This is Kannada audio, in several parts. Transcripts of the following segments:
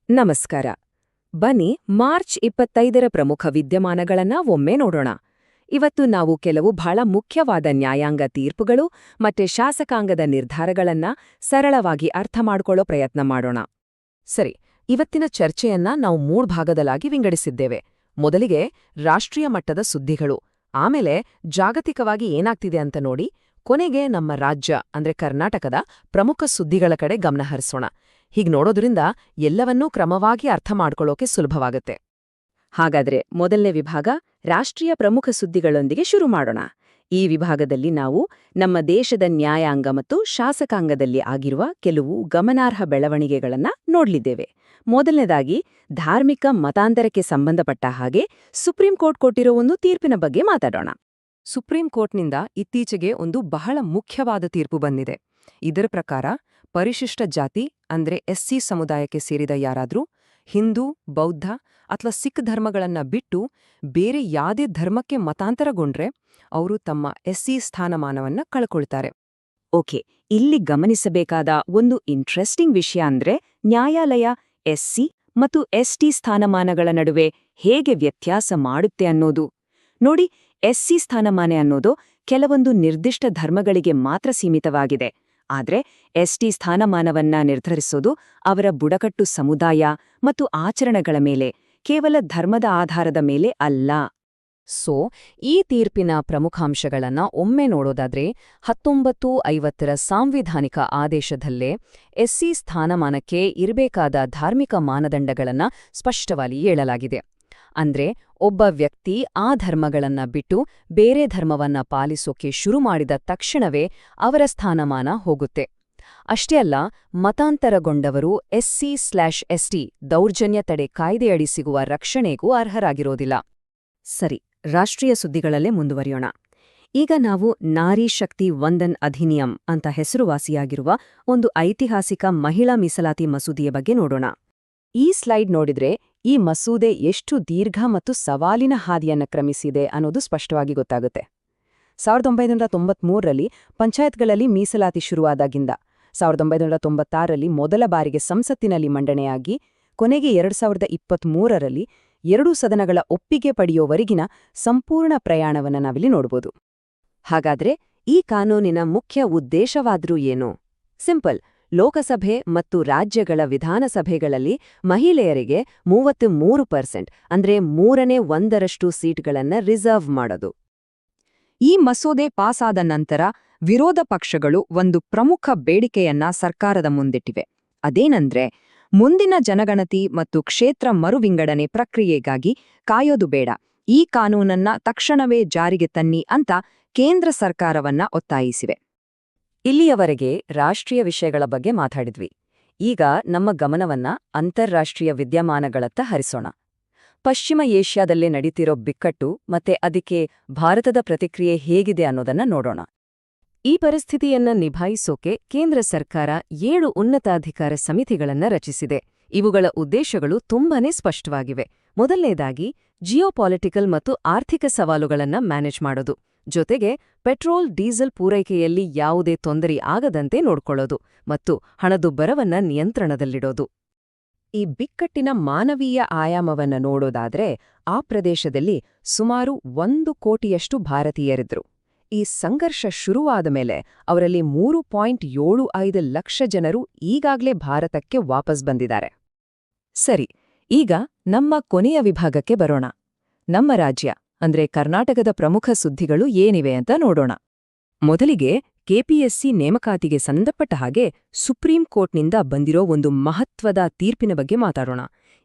ನಮಸ್ಕಾರ. ಬನ್ನಿ ಮಾರ್ಚ್ 25ರ ಪ್ರಮುಖ ವಿದ್ಯಮಾನಗಳನ್ನ ಒಮ್ಮೆ ನೋಡೋಣ. ಇವತ್ತು ನಾವು ಕೆಲವು ಬಹಳ ಮುಖ್ಯವಾದ ನ್ಯಾಯಾಂಗ ತೀರ್ಪುಗಳು ಮತ್ತೆ ಶಾಸಕಾಂಗದ ನಿರ್ಧಾರಗಳನ್ನ ಸರಳವಾಗಿ ಅರ್ಥ ಮಾಡ್ಕೊಳ್ಳೋ ಪ್ರಯತ್ನ ಮಾಡೋಣ. ಸರಿ, ಇವತ್ತಿನ ಚರ್ಚೆಯನ್ನ ನಾವು 3 ಭಾಗದಲ್ಲಾಗಿ ವಿಂಗಡಿಸಿದ್ದೇವೆ. ಮೊದಲಿಗೆ ರಾಷ್ಟ್ರೀಯ ಮಟ್ಟದ ಸುದ್ದಿಗಳು, ಆಮೇಲೆ ಜಾಗತಿಕವಾಗಿ ಏನಾಗ್ತಿದೆ ಅಂತ ನೋಡಿ, ಕೊನೆಗೆ ನಮ್ಮ ರಾಜ್ಯ ಅಂದ್ರೆ ಕರ್ನಾಟಕದ ಪ್ರಮುಖ ಸುದ್ದಿಗಳ ಕಡೆ ಗಮನ ಹರಿಸೋಣ. ಹೀಗೆ ನೋಡೋದ್ರಿಂದ ಎಲ್ಲವನ್ನೂ ಕ್ರಮವಾಗಿ ಅರ್ಥ ಮಾಡ್ಕೊಳ್ಳೋಕೆ ಸುಲಭವಾಗುತ್ತೆ. ಹಾಗಾದ್ರೆ ಮೊದಲನೇ ವಿಭಾಗ ರಾಷ್ಟ್ರೀಯ ಪ್ರಮುಖ ಸುದ್ದಿಗಳೊಂದಿಗೆ ಶುರು ಮಾಡೋಣ. ಈ ವಿಭಾಗದಲ್ಲಿ ನಾವು ನಮ್ಮ ದೇಶದ ನ್ಯಾಯಾಂಗ ಮತ್ತು ಶಾಸಕಾಂಗದಲ್ಲಿ ಆಗಿರುವ ಕೆಲವು ಗಮನಾರ್ಹ ಬೆಳವಣಿಗೆಗಳನ್ನ ನೋಡ್ಲಿದ್ದೇವೆ. ಮೊದಲನೇದಾಗಿ ಧಾರ್ಮಿಕ ಮತಾಂತರಕ್ಕೆ ಸಂಬಂಧಪಟ್ಟ ಹಾಗೆ ಸುಪ್ರೀಂ ಕೋರ್ಟ್ ಕೊಟ್ಟಿರೋ ಒಂದು ತೀರ್ಪಿನ ಬಗ್ಗೆ ಮಾತಾಡೋಣ. ಸುಪ್ರೀಂ ಕೋರ್ಟ್ನಿಂದ ಇತ್ತೀಚೆಗೆ ಒಂದು ಬಹಳ ಮುಖ್ಯವಾದ ತೀರ್ಪು ಬಂದಿದೆ. ಇದರ ಪ್ರಕಾರ ಪರಿಶಿಷ್ಟ ಜಾತಿ ಅಂದ್ರೆ ಎಸ್ಸಿ ಸಮುದಾಯಕ್ಕೆ ಸೇರಿದ ಯಾರಾದ್ರೂ ಹಿಂದೂ, ಬೌದ್ಧ ಅಥವಾ ಸಿಖ್ ಧರ್ಮಗಳನ್ನ ಬಿಟ್ಟು ಬೇರೆ ಯಾವುದೇ ಧರ್ಮಕ್ಕೆ ಮತಾಂತರಗೊಂಡ್ರೆ ಅವರು ತಮ್ಮ ಎಸ್ಸಿ ಸ್ಥಾನಮಾನವನ್ನ ಕಳ್ಕೊಳ್ತಾರೆ. ಓಕೆ, ಇಲ್ಲಿ ಗಮನಿಸಬೇಕಾದ ಒಂದು ಇಂಟ್ರೆಸ್ಟಿಂಗ್ ವಿಷಯ ಅಂದ್ರೆ ನ್ಯಾಯಾಲಯ ಎಸ್ಸಿ ಮತ್ತು ಎಸ್ಟಿ ಸ್ಥಾನಮಾನಗಳ ನಡುವೆ ಹೇಗೆ ವ್ಯತ್ಯಾಸ ಮಾಡುತ್ತೆ ಅನ್ನೋದು. ನೋಡಿ, ಎಸ್ಸಿ ಸ್ಥಾನಮಾನ ಅನ್ನೋದು ಕೆಲವೊಂದು ನಿರ್ದಿಷ್ಟ ಧರ್ಮಗಳಿಗೆ ಮಾತ್ರ ಸೀಮಿತವಾಗಿದೆ. ಆದ್ರೆ ಎಸ್ಟಿ ಸ್ಥಾನಮಾನವನ್ನ ನಿರ್ಧರಿಸೋದು ಅವರ ಬುಡಕಟ್ಟು ಸಮುದಾಯ ಮತ್ತು ಆಚರಣೆಗಳ ಮೇಲೆ, ಕೇವಲ ಧರ್ಮದ ಆಧಾರದ ಮೇಲೆ ಅಲ್ಲ. ಸೊ ಈ ತೀರ್ಪಿನ ಪ್ರಮುಖಾಂಶಗಳನ್ನ ಒಮ್ಮೆ ನೋಡೋದಾದ್ರೆ 1950ರ ಸಾಂವಿಧಾನಿಕ ಆದೇಶದಲ್ಲೇ ಎಸ್ಸಿ ಸ್ಥಾನಮಾನಕ್ಕೆ ಇರಬೇಕಾದ ಧಾರ್ಮಿಕ ಮಾನದಂಡಗಳನ್ನ ಸ್ಪಷ್ಟವಾಗಿ ಹೇಳಲಾಗಿದೆ. ಅಂದ್ರೆ ಒಬ್ಬ ವ್ಯಕ್ತಿ ಆ ಧರ್ಮಗಳನ್ನ ಬಿಟ್ಟು ಬೇರೆ ಧರ್ಮವನ್ನ ಪಾಲಿಸೋಕೆ ಶುರು ಮಾಡಿದ ತಕ್ಷಣವೇ ಅವರ ಸ್ಥಾನಮಾನ ಹೋಗುತ್ತೆ. ಅಷ್ಟೇ ಅಲ್ಲ, ಮತಾಂತರಗೊಂಡವರು SC/ST ದೌರ್ಜನ್ಯ ತಡೆ ಕಾಯ್ದೆಯಡಿ ಸಿಗುವ ರಕ್ಷಣೆಗೂ ಅರ್ಹರಾಗಿರೋದಿಲ್ಲ. ಸರಿ, ರಾಷ್ಟ್ರೀಯ ಸುದ್ದಿಗಳಲ್ಲೇ ಮುಂದುವರಿಯೋಣ. ಈಗ ನಾವು ನಾರಿ ಶಕ್ತಿ ವಂದನ್ ಅಧಿನಿಯಂ ಅಂತ ಹೆಸರುವಾಸಿಯಾಗಿರುವ ಒಂದು ಐತಿಹಾಸಿಕ ಮಹಿಳಾ ಮೀಸಲಾತಿ ಮಸೂದೆಯ ಬಗ್ಗೆ ನೋಡೋಣ. ಈ ಸ್ಲೈಡ್ ನೋಡಿದ್ರೆ ಈ ಮಸೂದೆ ಎಷ್ಟು ದೀರ್ಘ ಮತ್ತು ಸವಾಲಿನ ಹಾದಿಯನ್ನ ಕ್ರಮಿಸಿದೆ ಅನ್ನೋದು ಸ್ಪಷ್ಟವಾಗಿ ಗೊತ್ತಾಗುತ್ತೆ. 1993ರಲ್ಲಿ ಪಂಚಾಯತ್ಗಳಲ್ಲಿ ಮೀಸಲಾತಿ ಶುರುವಾದಾಗಿಂದ 1996ರಲ್ಲಿ ಮೊದಲ ಬಾರಿಗೆ ಸಂಸತ್ತಿನಲ್ಲಿ ಮಂಡನೆಯಾಗಿ ಕೊನೆಗೆ 2023ರಲ್ಲಿ 2 ಸದನಗಳ ಒಪ್ಪಿಗೆ ಪಡೆಯೋವರೆಗಿನ ಸಂಪೂರ್ಣ ಪ್ರಯಾಣವನ್ನ ನಾವಿಲ್ಲಿ ನೋಡ್ಬೋದು. ಹಾಗಾದ್ರೆ ಈ ಕಾನೂನಿನ ಮುಖ್ಯ ಉದ್ದೇಶವಾದ್ರೂ ಏನು? ಸಿಂಪಲ್, ಲೋಕಸಭೆ ಮತ್ತು ರಾಜ್ಯಗಳ ವಿಧಾನಸಭೆಗಳಲ್ಲಿ ಮಹಿಳೆಯರಿಗೆ 33% ಅಂದ್ರೆ 1/3 ಸೀಟ್ಗಳನ್ನ ರಿಸರ್ವ್ ಮಾಡೋದು. ಈ ಮಸೂದೆ ಪಾಸಾದ ನಂತರ ವಿರೋಧ ಪಕ್ಷಗಳು ಒಂದು ಪ್ರಮುಖ ಬೇಡಿಕೆಯನ್ನ ಸರ್ಕಾರದ ಮುಂದಿಟ್ಟಿವೆ. ಅದೇನಂದ್ರೆ, ಮುಂದಿನ ಜನಗಣತಿ ಮತ್ತು ಕ್ಷೇತ್ರ ಮರುವಿಂಗಡಣೆ ಪ್ರಕ್ರಿಯೆಗಾಗಿ ಕಾಯೋದು ಬೇಡ, ಈ ಕಾನೂನನ್ನ ತಕ್ಷಣವೇ ಜಾರಿಗೆ ತನ್ನಿ ಅಂತ ಕೇಂದ್ರ ಸರ್ಕಾರವನ್ನ ಒತ್ತಾಯಿಸಿವೆ. ಇಲ್ಲಿಯವರೆಗೆ ರಾಷ್ಟ್ರೀಯ ವಿಷಯಗಳ ಬಗ್ಗೆ ಮಾತಾಡಿದ್ವಿ. ಈಗ ನಮ್ಮ ಗಮನವನ್ನ ಅಂತಾರಾಷ್ಟ್ರೀಯ ವಿದ್ಯಮಾನಗಳತ್ತ ಹರಿಸೋಣ. ಪಶ್ಚಿಮ ಏಷ್ಯಾದಲ್ಲೇ ನಡೀತಿರೋ ಬಿಕ್ಕಟ್ಟು ಮತ್ತೆ ಅದಕ್ಕೆ ಭಾರತದ ಪ್ರತಿಕ್ರಿಯೆ ಹೇಗಿದೆ ಅನ್ನೋದನ್ನ ನೋಡೋಣ. ಈ ಪರಿಸ್ಥಿತಿಯನ್ನ ನಿಭಾಯಿಸೋಕೆ ಕೇಂದ್ರ ಸರ್ಕಾರ 7 ಉನ್ನತಾಧಿಕಾರ ಸಮಿತಿಗಳನ್ನ ರಚಿಸಿದೆ. ಇವುಗಳ ಉದ್ದೇಶಗಳು ತುಂಬಾನೇ ಸ್ಪಷ್ಟವಾಗಿವೆ. ಮೊದಲನೇದಾಗಿ ಜಿಯೋಪಾಲಿಟಿಕಲ್ ಮತ್ತು ಆರ್ಥಿಕ ಸವಾಲುಗಳನ್ನ ಮ್ಯಾನೇಜ್ ಮಾಡೋದು, ಜೊತೆಗೆ ಪೆಟ್ರೋಲ್ ಡೀಸೆಲ್ ಪೂರೈಕೆಯಲ್ಲಿ ಯಾವುದೇ ತೊಂದರೆ ಆಗದಂತೆ ನೋಡ್ಕೊಳ್ಳೋದು ಮತ್ತು ಹಣದುಬ್ಬರವನ್ನ ನಿಯಂತ್ರಣದಲ್ಲಿಡೋದು. ಈ ಬಿಕ್ಕಟ್ಟಿನ ಮಾನವೀಯ ಆಯಾಮವನ್ನ ನೋಡೋದಾದ್ರೆ ಆ ಪ್ರದೇಶದಲ್ಲಿ ಸುಮಾರು 1 ಕೋಟಿಯಷ್ಟು ಭಾರತೀಯರಿದ್ರು. ಈ ಸಂಘರ್ಷ ಶುರುವಾದ ಮೇಲೆ ಅವರಲ್ಲಿ 3.75 ಲಕ್ಷ ಜನರು ಈಗಾಗ್ಲೇ ಭಾರತಕ್ಕೆ ವಾಪಸ್ ಬಂದಿದ್ದಾರೆ. ಸರಿ, ಈಗ ನಮ್ಮ ಕೊನೆಯ ವಿಭಾಗಕ್ಕೆ ಬರೋಣ. ನಮ್ಮ ರಾಜ್ಯ ಅಂದ್ರೆ ಕರ್ನಾಟಕದ ಪ್ರಮುಖ ಸುದ್ದಿಗಳು ಏನಿವೆ ಅಂತ ನೋಡೋಣ. ಮೊದಲಿಗೆ ಕೆಪಿಎಸ್ಸಿ ನೇಮಕಾತಿಗೆ ಸಂಬಂಧಪಟ್ಟ ಹಾಗೆ ಸುಪ್ರೀಂ ಕೋರ್ಟ್ನಿಂದ ಬಂದಿರೋ ಒಂದು ಮಹತ್ವದ ತೀರ್ಪಿನ ಬಗ್ಗೆ ಮಾತಾಡೋಣ.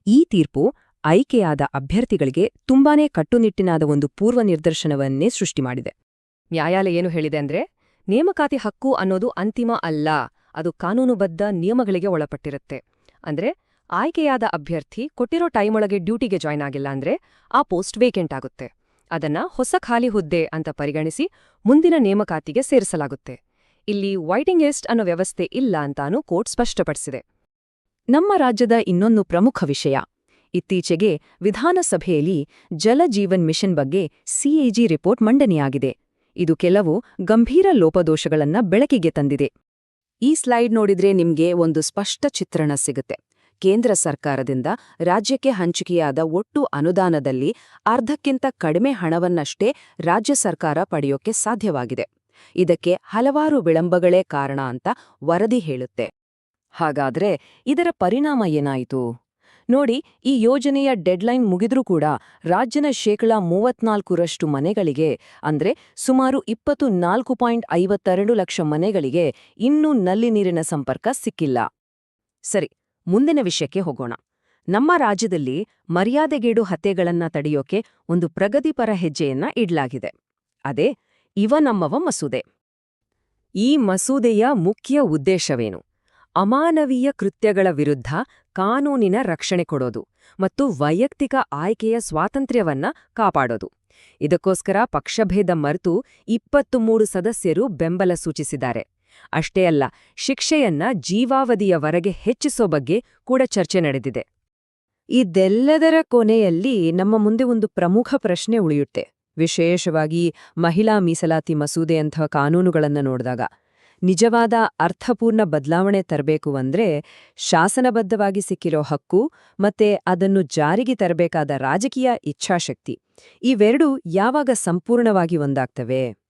ಈ ತೀರ್ಪು ಆಯ್ಕೆಯಾದ ಅಭ್ಯರ್ಥಿಗಳಿಗೆ ತುಂಬಾನೇ ಕಟ್ಟುನಿಟ್ಟಿನಾದ ಒಂದು ಪೂರ್ವ ನಿರ್ದೇಶನವನ್ನೇ ಸೃಷ್ಟಿ ಮಾಡಿದೆ. ನ್ಯಾಯಾಲಯ ಏನು ಹೇಳಿದೆ ಅಂದ್ರೆ, ನೇಮಕಾತಿ ಹಕ್ಕು ಅನ್ನೋದು ಅಂತಿಮ ಅಲ್ಲ, ಅದು ಕಾನೂನುಬದ್ಧ ನಿಯಮಗಳಿಗೆ ಒಳಪಟ್ಟಿರುತ್ತೆ. ಅಂದ್ರೆ ಆಯ್ಕೆಯಾದ ಅಭ್ಯರ್ಥಿ ಕೊಟ್ಟಿರೋ ಟೈಮ್ ಒಳಗೆ ಡ್ಯೂಟಿಗೆ ಜಾಯ್ನ್ ಆಗಿಲ್ಲ ಅಂದ್ರೆ ಆ ಪೋಸ್ಟ್ ವೇಕೆಂಟ್ ಆಗುತ್ತೆ. ಅದನ್ನ ಹೊಸ ಖಾಲಿ ಹುದ್ದೆ ಅಂತ ಪರಿಗಣಿಸಿ ಮುಂದಿನ ನೇಮಕಾತಿಗೆ ಸೇರಿಸಲಾಗುತ್ತೆ. ಇಲ್ಲಿ ವೈಟಿಂಗ್ ಲಿಸ್ಟ್ ಅನ್ನೋ ವ್ಯವಸ್ಥೆ ಇಲ್ಲ ಅಂತಾನೂ ಕೋರ್ಟ್ ಸ್ಪಷ್ಟಪಡಿಸಿದೆ. ನಮ್ಮ ರಾಜ್ಯದ ಇನ್ನೊಂದು ಪ್ರಮುಖ ವಿಷಯ, ಇತ್ತೀಚೆಗೆ ವಿಧಾನಸಭೆಯಲ್ಲಿ ಜಲ ಜೀವನ್ ಮಿಷನ್ ಬಗ್ಗೆ ಸಿಎಜಿ ರಿಪೋರ್ಟ್ ಮಂಡನೆಯಾಗಿದೆ. ಇದು ಕೆಲವು ಗಂಭೀರ ಲೋಪದೋಷಗಳನ್ನ ಬೆಳಕಿಗೆ ತಂದಿದೆ. ಈ ಸ್ಲೈಡ್ ನೋಡಿದ್ರೆ ನಿಮ್ಗೆ ಒಂದು ಸ್ಪಷ್ಟ ಚಿತ್ರಣ ಸಿಗುತ್ತೆ. ಕೇಂದ್ರ ಸರ್ಕಾರದಿಂದ ರಾಜ್ಯಕ್ಕೆ ಹಂಚಿಕೆಯಾದ ಒಟ್ಟು ಅನುದಾನದಲ್ಲಿ ಅರ್ಧಕ್ಕಿಂತ ಕಡಿಮೆ ಹಣವನ್ನಷ್ಟೇ ರಾಜ್ಯ ಸರ್ಕಾರ ಪಡೆಯೋಕೆ ಸಾಧ್ಯವಾಗಿದೆ. ಇದಕ್ಕೆ ಹಲವಾರು ವಿಳಂಬಗಳೇ ಕಾರಣ ಅಂತ ವರದಿ ಹೇಳುತ್ತೆ. ಹಾಗಾದ್ರೆ ಇದರ ಪರಿಣಾಮ ಏನಾಯಿತು? ನೋಡಿ, ಈ ಯೋಜನೆಯ ಡೆಡ್ಲೈನ್ ಮುಗಿದ್ರೂ ಕೂಡ ರಾಜ್ಯದ 34% ಮನೆಗಳಿಗೆ ಅಂದ್ರೆ ಸುಮಾರು 24.52 ಲಕ್ಷ ಮನೆಗಳಿಗೆ ಇನ್ನೂ ನಲ್ಲಿ ನೀರಿನ ಸಂಪರ್ಕ ಸಿಕ್ಕಿಲ್ಲ. ಸರಿ, ಮುಂದಿನ ವಿಷಯಕ್ಕೆ ಹೋಗೋಣ. ನಮ್ಮ ರಾಜ್ಯದಲ್ಲಿ ಮರ್ಯಾದೆಗೇಡು ಹತ್ಯೆಗಳನ್ನ ತಡೆಯೋಕೆ ಒಂದು ಪ್ರಗತಿಪರ ಹೆಜ್ಜೆಯನ್ನ ಇಡ್ಲಾಗಿದೆ. ಅದೇ ಇವ ನಮ್ಮವ ಮಸೂದೆ. ಈ ಮಸೂದೆಯ ಮುಖ್ಯ ಉದ್ದೇಶವೇನು? ಅಮಾನವೀಯ ಕೃತ್ಯಗಳ ವಿರುದ್ಧ ಕಾನೂನಿನ ರಕ್ಷಣೆ ಕೊಡೋದು ಮತ್ತು ವೈಯಕ್ತಿಕ ಆಯ್ಕೆಯ ಸ್ವಾತಂತ್ರ್ಯವನ್ನ ಕಾಪಾಡೋದು. ಇದಕ್ಕೋಸ್ಕರ ಪಕ್ಷಭೇದ ಮರೆತು 23 ಸದಸ್ಯರು ಬೆಂಬಲ ಸೂಚಿಸಿದ್ದಾರೆ. ಅಷ್ಟೇ ಅಲ್ಲ, ಶಿಕ್ಷೆಯನ್ನ ಜೀವಾವಧಿಯವರೆಗೆ ಹೆಚ್ಚಿಸೋ ಬಗ್ಗೆ ಕೂಡ ಚರ್ಚೆ ನಡೆದಿದೆ. ಇದೆಲ್ಲದರ ಕೊನೆಯಲ್ಲಿ ನಮ್ಮ ಮುಂದೆ ಒಂದು ಪ್ರಮುಖ ಪ್ರಶ್ನೆ ಉಳಿಯುತ್ತೆ. ವಿಶೇಷವಾಗಿ ಮಹಿಳಾ ಮೀಸಲಾತಿ ಮಸೂದೆಯಂಥ ಕಾನೂನುಗಳನ್ನು ನೋಡಿದಾಗ ನಿಜವಾದ ಅರ್ಥಪೂರ್ಣ ಬದಲಾವಣೆ ತರಬೇಕು ಅಂದ್ರೆ ಶಾಸನಬದ್ಧವಾಗಿ ಸಿಕ್ಕಿರೋ ಹಕ್ಕು ಮತ್ತೆ ಅದನ್ನು ಜಾರಿಗೆ ತರಬೇಕಾದ ರಾಜಕೀಯ ಇಚ್ಛಾಶಕ್ತಿ, ಇವೆರಡೂ ಯಾವಾಗ ಸಂಪೂರ್ಣವಾಗಿ ಒಂದಾಗ್ತವೆ?